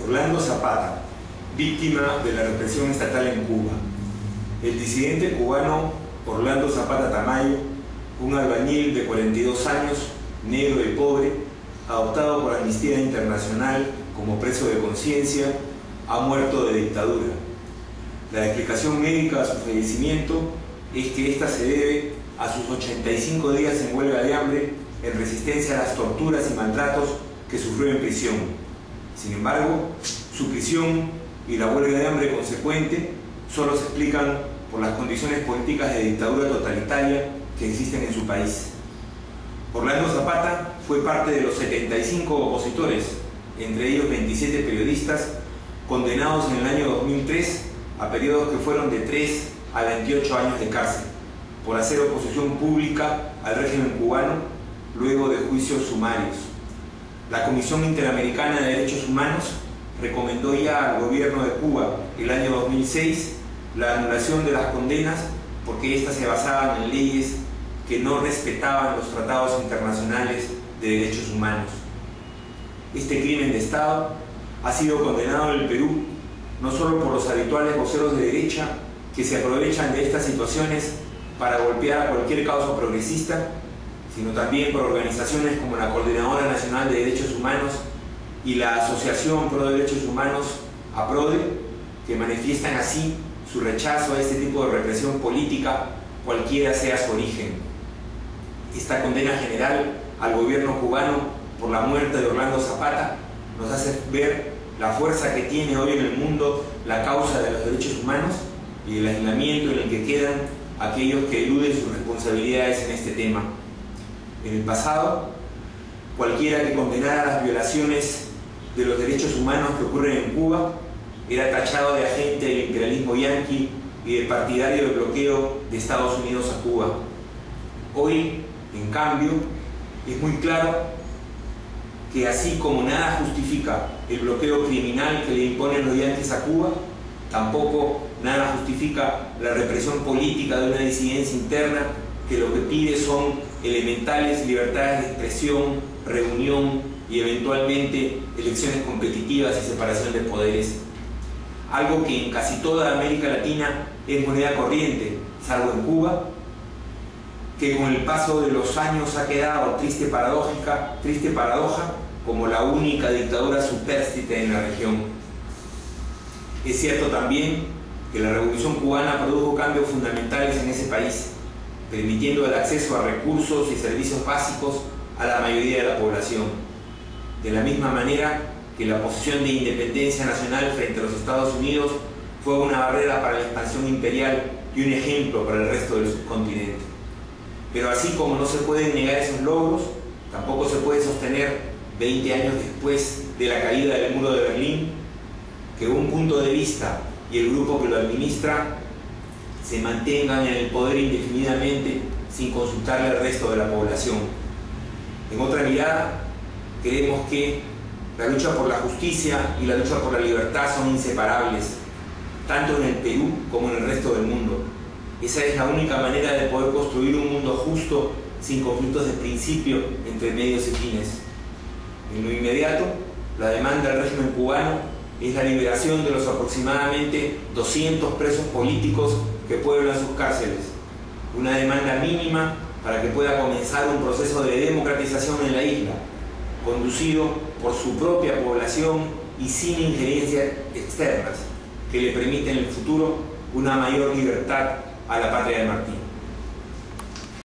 Orlando Zapata, víctima de la represión estatal en Cuba. El disidente cubano Orlando Zapata Tamayo, un albañil de 42 años, negro y pobre, adoptado por Amnistía Internacional como preso de conciencia, ha muerto de dictadura. La explicación médica a su fallecimiento es que ésta se debe a sus 85 días en huelga de hambre en resistencia a las torturas y maltratos que sufrió en prisión. Sin embargo, su prisión y la huelga de hambre consecuente solo se explican por las condiciones políticas de dictadura totalitaria que existen en su país. Orlando Zapata fue parte de los 75 opositores, entre ellos 27 periodistas, condenados en el año 2003 a periodos que fueron de 3 a 28 años de cárcel, por hacer oposición pública al régimen cubano luego de juicios sumarios. La Comisión Interamericana de Derechos Humanos recomendó ya al gobierno de Cuba el año 2006 la anulación de las condenas porque éstas se basaban en leyes que no respetaban los tratados internacionales de derechos humanos. Este crimen de Estado ha sido condenado en el Perú no solo por los habituales voceros de derecha que se aprovechan de estas situaciones para golpear a cualquier causa progresista, sino también por organizaciones como la Coordinadora Nacional de Derechos Humanos y la Asociación Pro Derechos Humanos, APRODE, que manifiestan así su rechazo a este tipo de represión política, cualquiera sea su origen. Esta condena general al gobierno cubano por la muerte de Orlando Zapata nos hace ver la fuerza que tiene hoy en el mundo la causa de los derechos humanos y el aislamiento en el que quedan aquellos que eluden sus responsabilidades en este tema. En el pasado, cualquiera que condenara las violaciones de los derechos humanos que ocurren en Cuba era tachado de agente del imperialismo yanqui y de partidario del bloqueo de Estados Unidos a Cuba. Hoy, en cambio, es muy claro que así como nada justifica el bloqueo criminal que le imponen los yanquis a Cuba, tampoco nada justifica la represión política de una disidencia interna que lo que pide son elementales libertades de expresión, reunión y eventualmente elecciones competitivas y separación de poderes. Algo que en casi toda América Latina es moneda corriente, salvo en Cuba, que con el paso de los años ha quedado triste paradoja como la única dictadura supérstite en la región. Es cierto también que la Revolución Cubana produjo cambios fundamentales en ese país, permitiendo el acceso a recursos y servicios básicos a la mayoría de la población. De la misma manera que la posición de independencia nacional frente a los Estados Unidos fue una barrera para la expansión imperial y un ejemplo para el resto del subcontinente. Pero así como no se pueden negar esos logros, tampoco se puede sostener 20 años después de la caída del muro de Berlín que un punto de vista y el grupo que lo administra se mantengan en el poder indefinidamente sin consultarle al resto de la población. En otra mirada, creemos que la lucha por la justicia y la lucha por la libertad son inseparables, tanto en el Perú como en el resto del mundo. Esa es la única manera de poder construir un mundo justo sin conflictos de principio entre medios y fines. En lo inmediato, la demanda del régimen cubano es la liberación de los aproximadamente 200 presos políticos que pueblan sus cárceles, una demanda mínima para que pueda comenzar un proceso de democratización en la isla, conducido por su propia población y sin injerencias externas, que le permiten en el futuro una mayor libertad a la patria de Martín.